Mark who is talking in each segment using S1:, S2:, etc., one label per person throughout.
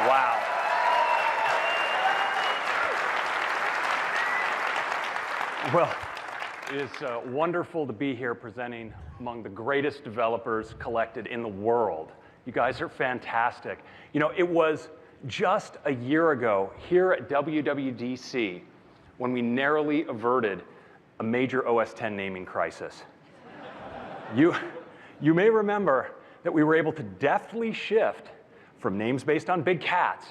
S1: Wow. Well, it is wonderful to be here presenting among the greatest developers collected in the world. You guys are fantastic. You know, it was just a year ago here at WWDC when we narrowly averted a major OS X naming crisis. You may remember that we were able to deftly shift from names based on big cats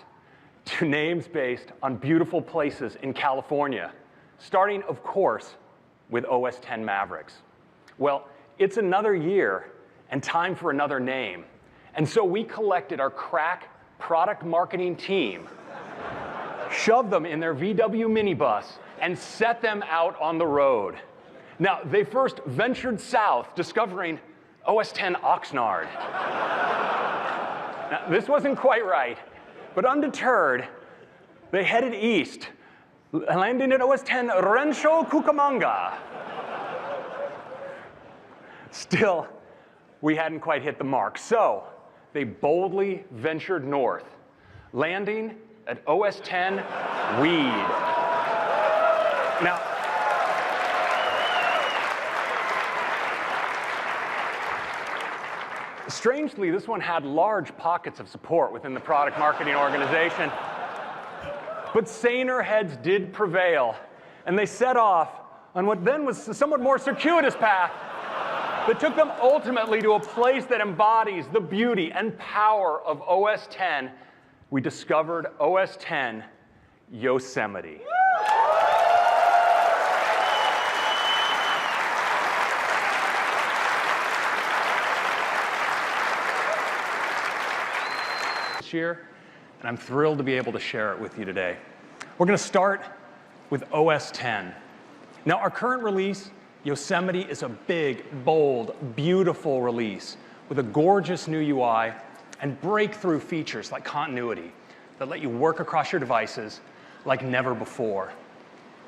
S1: to names based on beautiful places in California, starting, of course, with OS X Mavericks. Well, it's another year and time for another name. And so we collected our crack product marketing team, shoved them in their VW minibus, and set them out on the road. Now, they first ventured south, discovering OS X Oxnard. Now, this wasn't quite right, but undeterred, they headed east, landing at OS X Rancho Cucamonga. Still, we hadn't quite hit the mark, so they boldly ventured north, landing at OS X Weed. Now, strangely, this one had large pockets of support within the product marketing organization. But saner heads did prevail, and they set off on what then was a somewhat more circuitous path that took them ultimately to a place that embodies the beauty and power of OS X. We discovered OS X Yosemite. Year, and I'm thrilled to be able to share it with you today. We're going to start with OS X. Now, our current release, Yosemite, is a big, bold, beautiful release with a gorgeous new UI and breakthrough features like continuity that let you work across your devices like never before.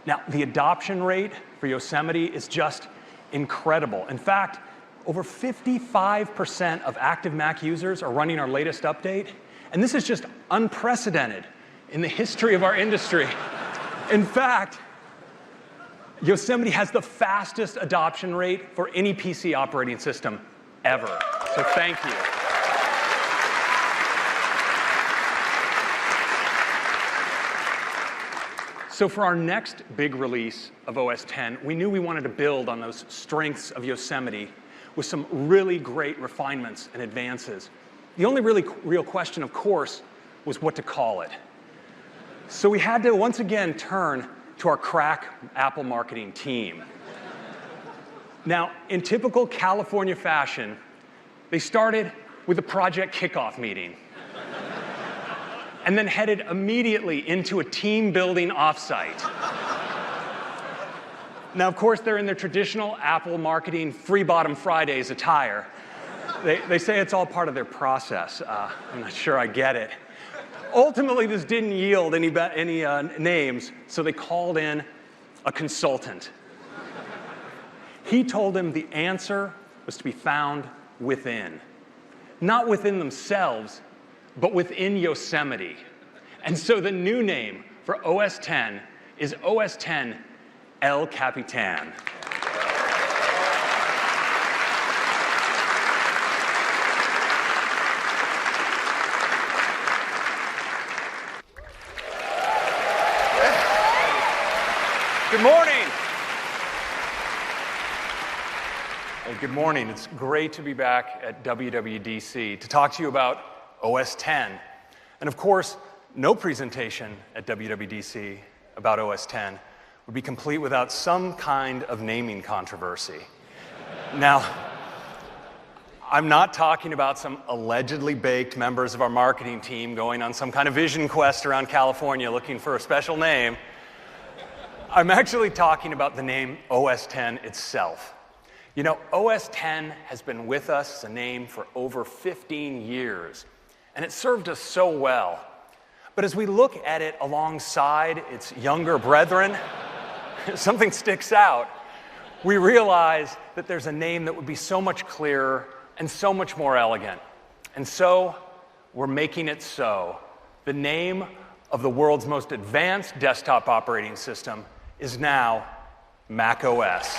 S1: Now, the adoption rate for Yosemite is just incredible. In fact, over 55% of active Mac users are running our latest update. And this is just unprecedented in the history of our industry. In fact, Yosemite has the fastest adoption rate for any PC operating system ever. So thank you. So for our next big release of OS X, we knew we wanted to build on those strengths of Yosemite with some really great refinements and advances. The only real question, of course, was what to call it. So we had to once again turn to our crack Apple marketing team. Now, in typical California fashion, they started with a project kickoff meeting and then headed immediately into a team-building offsite. Now, of course, they're in their traditional Apple marketing Free Bottom Fridays attire. They say it's all part of their process. I'm not sure I get it. Ultimately, this didn't yield any names, so they called in a consultant. He told them the answer was to be found within. Not within themselves, but within Yosemite. And so the new name for OS X is OS X El Capitan. Good morning. Well, good morning. It's great to be back at WWDC to talk to you about OS X. And of course, no presentation at WWDC about OS X would be complete without some kind of naming controversy. Now, I'm not talking about some allegedly baked members of our marketing team going on some kind of vision quest around California looking for a special name. I'm actually talking about the name OS X itself. You know, OS X has been with us as a name for over 15 years, and it served us so well. But as we look at it alongside its younger brethren, something sticks out. We realize that there's a name that would be so much clearer and so much more elegant. And so, we're making it so. the name of the world's most advanced desktop operating system is now Mac OS.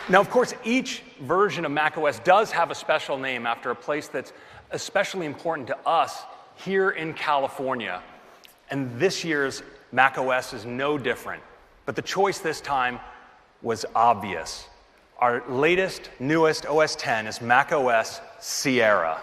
S1: Now, of course, each version of macOS does have a special name after a place that's especially important to us here in California. And this year's macOS is no different. But the choice this time was obvious. Our latest, newest OS X is macOS Sierra.